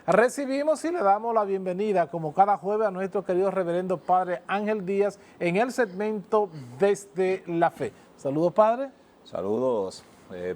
Recibimos y le damos la bienvenida, como cada jueves, a nuestro querido reverendo Padre Ángel Díaz en el segmento Desde la Fe. Saludos, Padre. Saludos,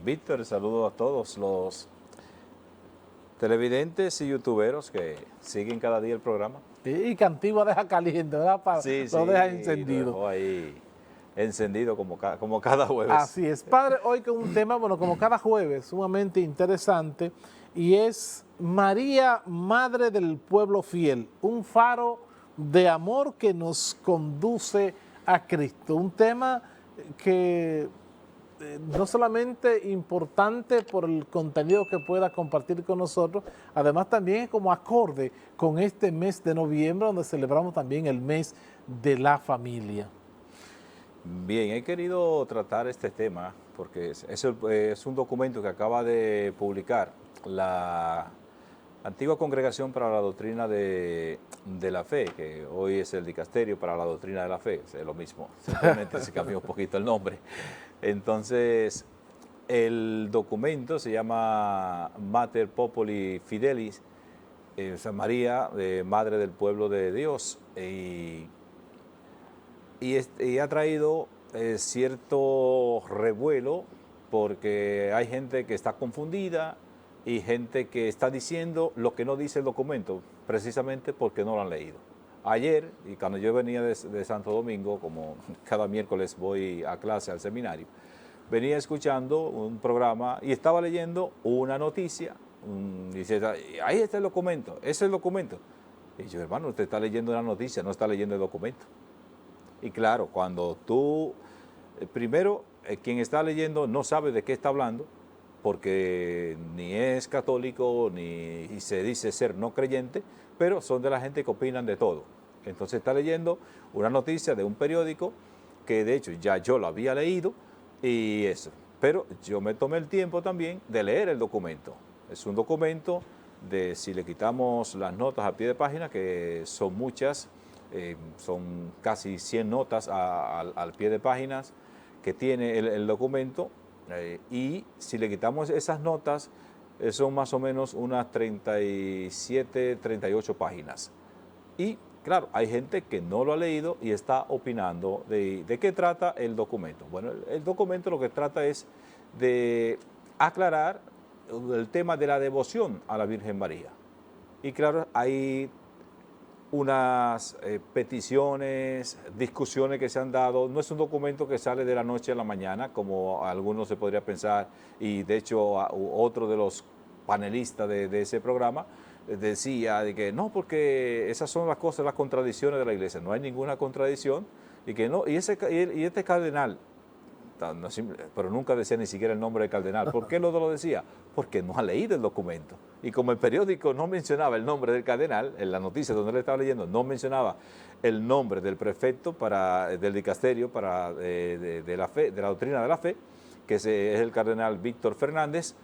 Víctor, saludos a todos los televidentes y youtuberos que siguen cada día el programa. Y que Antigua deja caliente, ¿verdad, Padre? Sí, Lo deja encendido. Lo dejó ahí encendido como cada jueves. Así es. Padre, hoy con un tema, bueno, como cada jueves, sumamente interesante, y es María, Madre del Pueblo Fiel, un faro de amor que nos conduce a Cristo. Un tema que no solamente importante por el contenido que pueda compartir con nosotros, además también es como acorde con este mes de noviembre, donde celebramos también el mes de la familia. Bien, he querido tratar este tema porque es un documento que acaba de publicar la Antigua Congregación para la Doctrina de la Fe, que hoy es el Dicasterio para la Doctrina de la Fe, es lo mismo, simplemente se cambió un poquito el nombre. Entonces, el documento se llama Mater Populi Fidelis, San María, Madre del Pueblo de Dios, y ha traído cierto revuelo porque hay gente que está confundida y gente que está diciendo lo que no dice el documento, precisamente porque no lo han leído. Ayer, y cuando yo venía de Santo Domingo, como cada miércoles voy a clase al seminario, venía escuchando un programa y estaba leyendo una noticia, dice, ahí está el documento, ese es el documento. Y yo, hermano, usted está leyendo una noticia, no está leyendo el documento. Y claro, cuando tú, primero, quien está leyendo no sabe de qué está hablando, porque ni es católico, ni se dice ser no creyente, pero son de la gente que opinan de todo. Entonces está leyendo una noticia de un periódico, que de hecho ya yo lo había leído, y eso. Pero yo me tomé el tiempo también de leer el documento. Es un documento de, si le quitamos las notas a pie de página, que son muchas, son casi 100 notas al pie de páginas que tiene el documento, y si le quitamos esas notas, son más o menos unas 37, 38 páginas. Y claro, hay gente que no lo ha leído y está opinando de qué trata el documento. Bueno, el documento lo que trata es de aclarar el tema de la devoción a la Virgen María. Y claro, hay unas peticiones, discusiones que se han dado. No es un documento que sale de la noche a la mañana, como algunos se podría pensar, y de hecho otro de los panelistas de ese programa decía de que no, porque esas son las cosas, las contradicciones de la iglesia. No hay ninguna contradicción, y que no, y este cardenal, pero nunca decía ni siquiera el nombre del cardenal. ¿Por qué lo decía? Porque no ha leído el documento. Y como el periódico no mencionaba el nombre del cardenal, en la noticia donde él estaba leyendo, no mencionaba el nombre del prefecto del dicasterio de la fe, de la doctrina de la fe, que es el cardenal Víctor Fernández,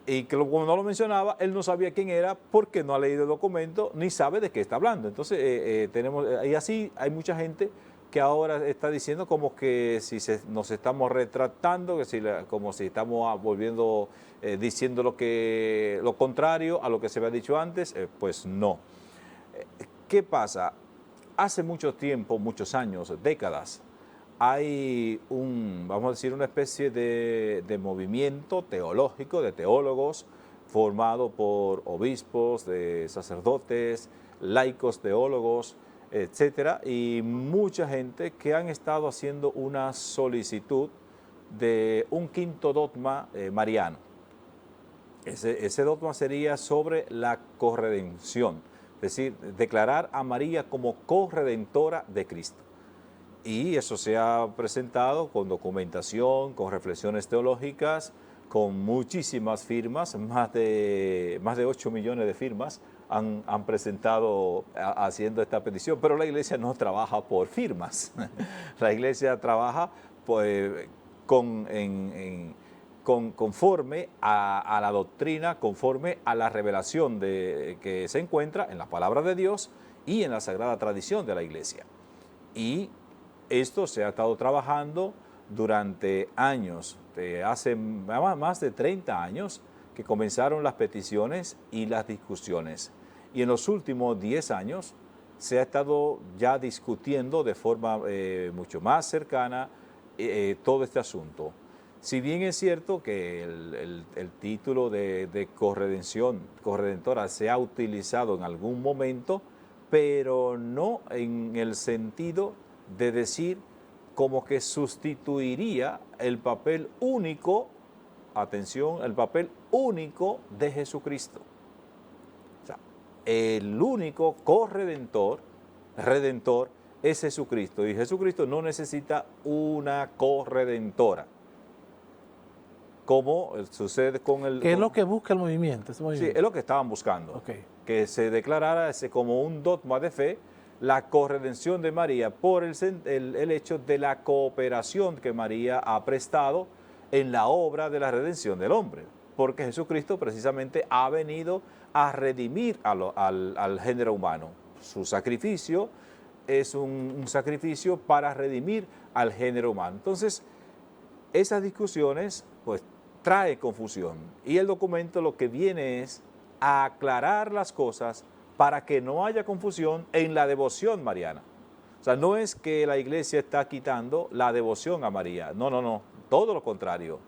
y que como no lo mencionaba, él no sabía quién era porque no ha leído el documento ni sabe de qué está hablando. Entonces, y así hay mucha gente que ahora está diciendo como que si nos estamos retratando, como si estamos volviendo, diciendo lo contrario a lo que se había dicho antes. Pues no. ¿Qué pasa? Hace mucho tiempo, muchos años, décadas, hay vamos a decir, una especie de movimiento teológico, de teólogos, formado por obispos, de sacerdotes, laicos teólogos, etcétera, y mucha gente que han estado haciendo una solicitud de un quinto dogma mariano. Ese dogma sería sobre la corredención, es decir, declarar a María como corredentora de Cristo. Y eso se ha presentado con documentación, con reflexiones teológicas, con muchísimas firmas, más de 8 millones de firmas han presentado haciendo esta petición, pero la iglesia no trabaja por firmas. La iglesia trabaja pues, conforme a la doctrina, conforme a la revelación que se encuentra en la palabra de Dios y en la sagrada tradición de la iglesia. Y esto se ha estado trabajando durante años, hace más de 30 años, que comenzaron las peticiones y las discusiones. Y en los últimos 10 años se ha estado ya discutiendo de forma mucho más cercana todo este asunto. Si bien es cierto que el título de corredentora se ha utilizado en algún momento, pero no en el sentido de decir como que sustituiría el papel único, atención, el papel único de Jesucristo. O sea, el único redentor es Jesucristo, y Jesucristo no necesita una corredentora, como sucede con el... ¿Qué es lo que busca el movimiento? Sí, es lo que estaban buscando. Okay. Que se declarara como un dogma de fe la corredención de María por el hecho de la cooperación que María ha prestado en la obra de la redención del hombre. Porque Jesucristo precisamente ha venido a redimir al género humano. Su sacrificio es un sacrificio para redimir al género humano. Entonces, esas discusiones pues trae confusión, y el documento lo que viene es a aclarar las cosas para que no haya confusión en la devoción mariana. O sea, no es que la iglesia está quitando la devoción a María, no, todo lo contrario.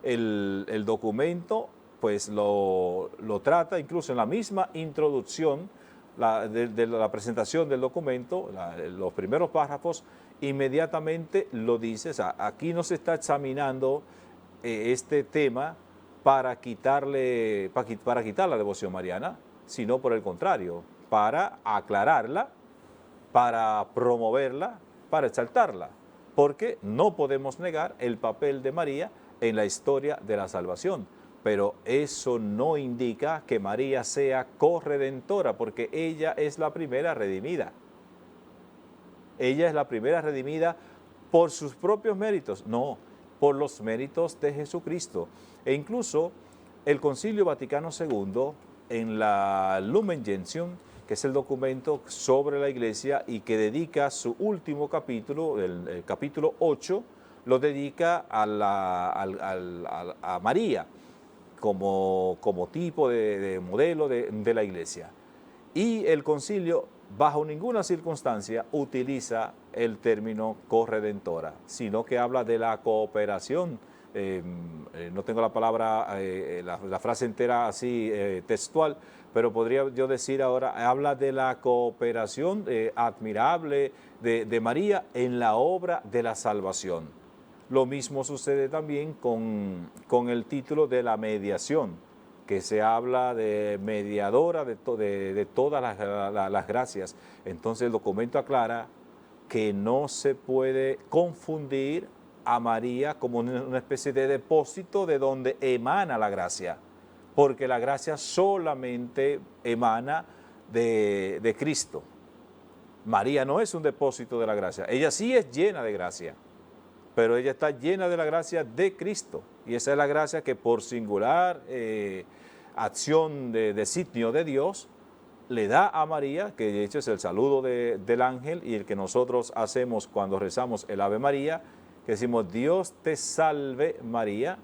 El documento pues lo trata, incluso en la misma introducción de la presentación del documento, los primeros párrafos, inmediatamente lo dice. O sea, aquí no se está examinando este tema para quitar la devoción mariana, sino por el contrario, para aclararla, para promoverla, para exaltarla, porque no podemos negar el papel de María en la historia de la salvación, pero eso no indica que María sea corredentora, porque ella es la primera redimida. Ella es la primera redimida por sus propios méritos, no, por los méritos de Jesucristo. E incluso el Concilio Vaticano II, en la Lumen Gentium, que es el documento sobre la Iglesia y que dedica su último capítulo, el capítulo 8, lo dedica a María como tipo de modelo de la Iglesia. Y el concilio, bajo ninguna circunstancia, utiliza el término corredentora, sino que habla de la cooperación. No tengo la palabra, la frase entera así textual, pero podría yo decir ahora, habla de la cooperación admirable de María en la obra de la salvación. Lo mismo sucede también con el título de la mediación, que se habla de mediadora de todas las gracias. Entonces el documento aclara que no se puede confundir a María como una especie de depósito de donde emana la gracia, porque la gracia solamente emana de Cristo. María no es un depósito de la gracia, ella sí es llena de gracia, pero ella está llena de la gracia de Cristo, y esa es la gracia que por singular acción de designio de Dios le da a María, que de hecho es el saludo del ángel y el que nosotros hacemos cuando rezamos el Ave María, que decimos Dios te salve María,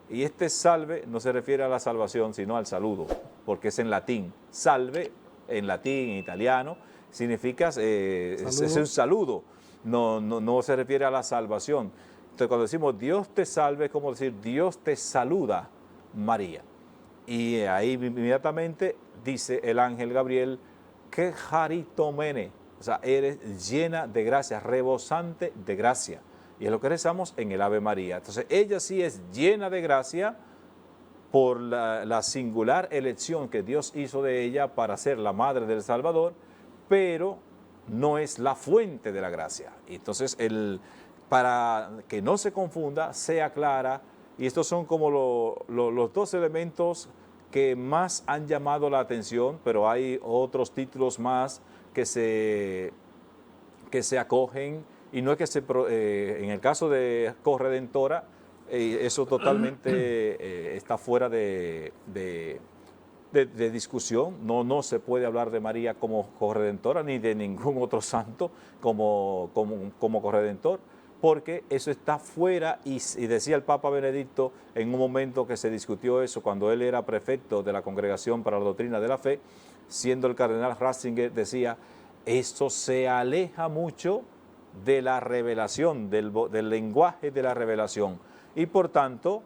y este salve no se refiere a la salvación sino al saludo, porque es en latín. Salve en latín, en italiano, significa es un saludo, no se refiere a la salvación. Entonces cuando decimos Dios te salve, es como decir Dios te saluda María. Y ahí inmediatamente dice el ángel Gabriel, que jaritomene, o sea, eres llena de gracia, rebosante de gracia. Y es lo que rezamos en el Ave María. Entonces ella sí es llena de gracia por la singular elección que Dios hizo de ella para ser la madre del Salvador, pero no es la fuente de la gracia. Y entonces para que no se confunda, sea clara. Y estos son como los dos elementos que más han llamado la atención, pero hay otros títulos más que se acogen, y no es que en el caso de corredentora, eso totalmente está fuera de discusión. No se puede hablar de María como corredentora, ni de ningún otro santo como corredentor. porque eso está fuera, y decía el Papa Benedicto en un momento que se discutió eso, cuando él era prefecto de la Congregación para la Doctrina de la Fe, siendo el cardenal Ratzinger, decía, esto se aleja mucho de la revelación, del lenguaje de la revelación, y por tanto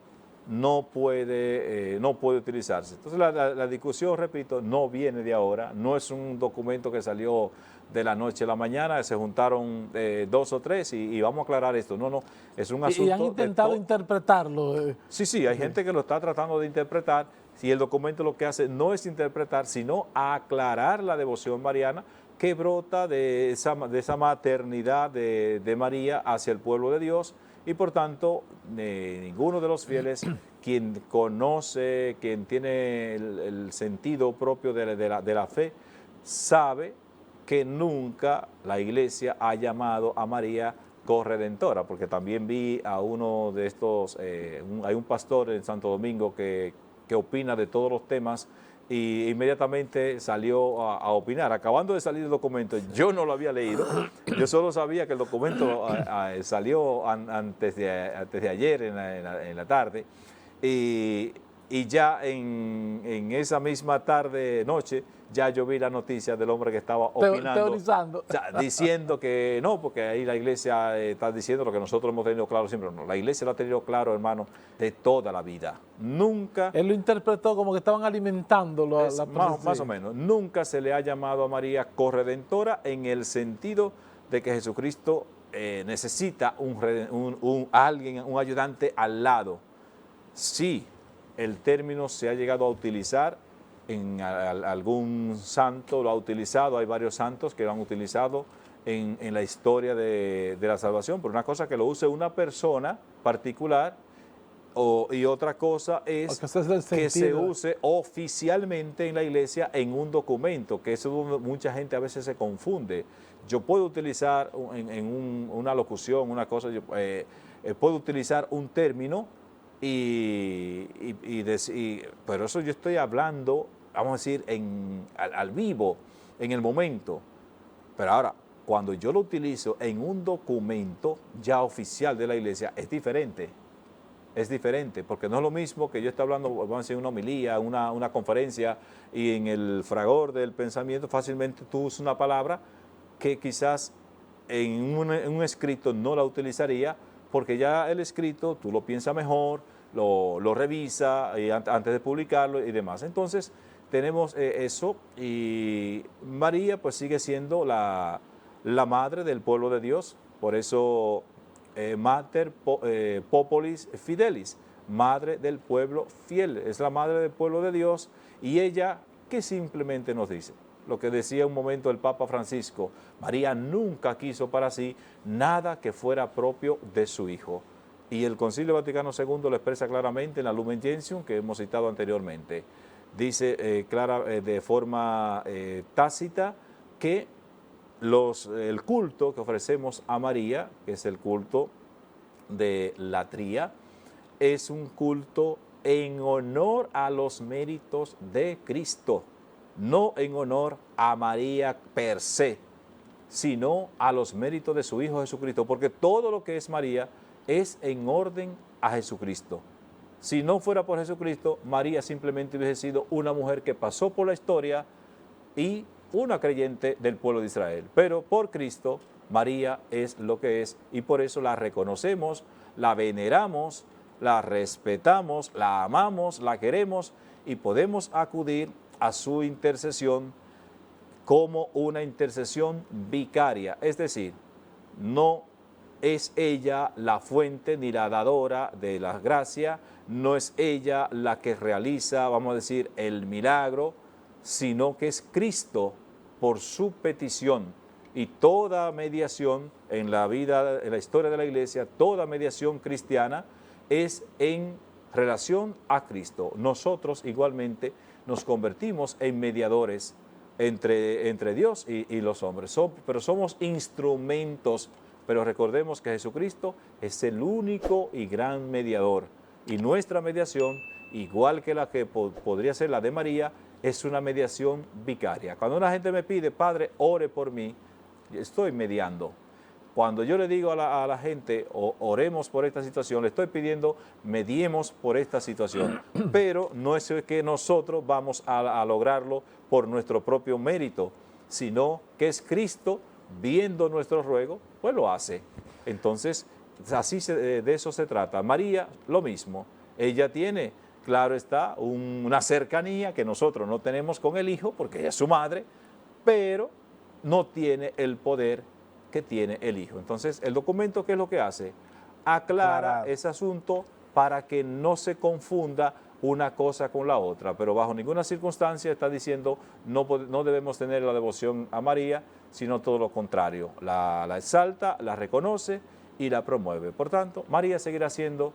no puede utilizarse. Entonces la discusión, repito, no viene de ahora, no es un documento que salió de la noche a la mañana, se juntaron 2 o 3 y vamos a aclarar esto. No, es un asunto. Y han intentado interpretarlo. Sí, hay gente que lo está tratando de interpretar, y el documento lo que hace no es interpretar, sino aclarar la devoción mariana que brota de esa maternidad de María hacia el pueblo de Dios, y por tanto ninguno de los fieles, quien conoce, quien tiene el sentido propio de la fe, sabe que nunca la Iglesia ha llamado a María corredentora, porque también vi a uno de estos, hay un pastor en Santo Domingo que opina de todos los temas, y inmediatamente salió a opinar. Acabando de salir el documento, yo no lo había leído, yo solo sabía que el documento salió antes de ayer en la tarde, y ya en esa misma tarde, noche, ya yo vi la noticia del hombre que estaba opinando, teorizando, o sea, diciendo que no, porque ahí la Iglesia está diciendo lo que nosotros hemos tenido claro siempre. No, la Iglesia lo ha tenido claro, hermano, de toda la vida. Nunca... Él lo interpretó como que estaban alimentándolo a la más o menos. Nunca se le ha llamado a María corredentora, en el sentido de que Jesucristo necesita alguien, un ayudante al lado. Sí, el término se ha llegado a utilizar en algún santo, lo ha utilizado, hay varios santos que lo han utilizado en la historia de la salvación, pero una cosa que lo use una persona particular, y otra cosa es que se use oficialmente en la Iglesia en un documento, que eso mucha gente a veces se confunde. Yo puedo utilizar en una locución, una cosa, puedo utilizar un término, pero eso yo estoy hablando, vamos a decir, al vivo, en el momento. Pero ahora, cuando yo lo utilizo en un documento ya oficial de la Iglesia, es diferente. Es diferente, porque no es lo mismo que yo esté hablando, vamos a decir, una homilía, una conferencia, y en el fragor del pensamiento fácilmente tú usas una palabra que quizás en un escrito no la utilizaría, porque ya el escrito tú lo piensas mejor, lo revisa antes de publicarlo y demás. Entonces tenemos eso, y María pues sigue siendo la madre del pueblo de Dios, por eso Mater Populis Fidelis, madre del pueblo fiel, es la madre del pueblo de Dios, y ella que simplemente nos dice lo que decía un momento el Papa Francisco: María nunca quiso para sí nada que fuera propio de su Hijo. Y el Concilio Vaticano II lo expresa claramente en la Lumen Gentium, que hemos citado anteriormente. Dice de forma tácita que el culto que ofrecemos a María, que es el culto de latría, es un culto en honor a los méritos de Cristo, no en honor a María per se, sino a los méritos de su Hijo Jesucristo, porque todo lo que es María es en orden a Jesucristo. Si no fuera por Jesucristo, María simplemente hubiese sido una mujer que pasó por la historia y una creyente del pueblo de Israel. Pero por Cristo, María es lo que es, y por eso la reconocemos, la veneramos, la respetamos, la amamos, la queremos, y podemos acudir a su intercesión como una intercesión vicaria. Es decir, no es ella la fuente ni la dadora de la gracia, no es ella la que realiza, vamos a decir, el milagro, sino que es Cristo por su petición. Y toda mediación en la vida, en la historia de la Iglesia, toda mediación cristiana es en relación a Cristo. Nosotros igualmente nos convertimos en mediadores entre Dios y los hombres, pero somos instrumentos. Pero recordemos que Jesucristo es el único y gran mediador, y nuestra mediación, igual que la que podría ser la de María, es una mediación vicaria. Cuando una gente me pide: Padre, ore por mí, estoy mediando. Cuando yo le digo a la gente, oremos por esta situación, le estoy pidiendo, mediemos por esta situación. Pero no es que nosotros vamos a lograrlo por nuestro propio mérito, sino que es Cristo, viendo nuestro ruego, pues lo hace. Entonces, así de eso se trata. María, lo mismo. Ella tiene, claro está, una cercanía que nosotros no tenemos con el Hijo, porque ella es su madre, pero no tiene el poder que tiene el Hijo. Entonces, el documento, ¿qué es lo que hace? Aclara ese asunto para que no se confunda una cosa con la otra, pero bajo ninguna circunstancia está diciendo no debemos tener la devoción a María, sino todo lo contrario. La exalta, la reconoce y la promueve. Por tanto, María seguirá siendo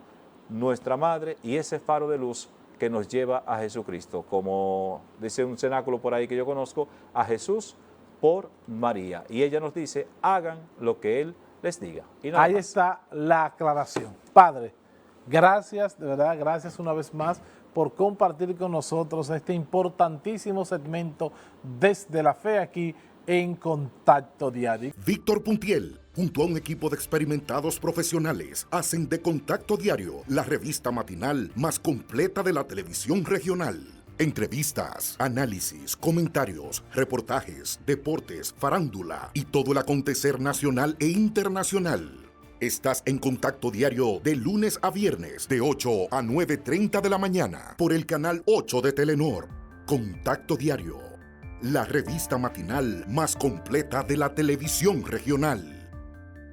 nuestra madre y ese faro de luz que nos lleva a Jesucristo. Como dice un cenáculo por ahí que yo conozco, a Jesús por María. Y ella nos dice, hagan lo que Él les diga. Y nada ahí más. está la aclaración. Padre, gracias, de verdad, gracias una vez más por compartir con nosotros este importantísimo segmento desde la fe aquí en Contacto Diario. Víctor Puntiel, junto a un equipo de experimentados profesionales, hacen de Contacto Diario la revista matinal más completa de la televisión regional. Entrevistas, análisis, comentarios, reportajes, deportes, farándula y todo el acontecer nacional e internacional. Estás en Contacto Diario de lunes a viernes de 8 a 9:30 de la mañana por el canal 8 de Telenor. Contacto Diario, la revista matinal más completa de la televisión regional.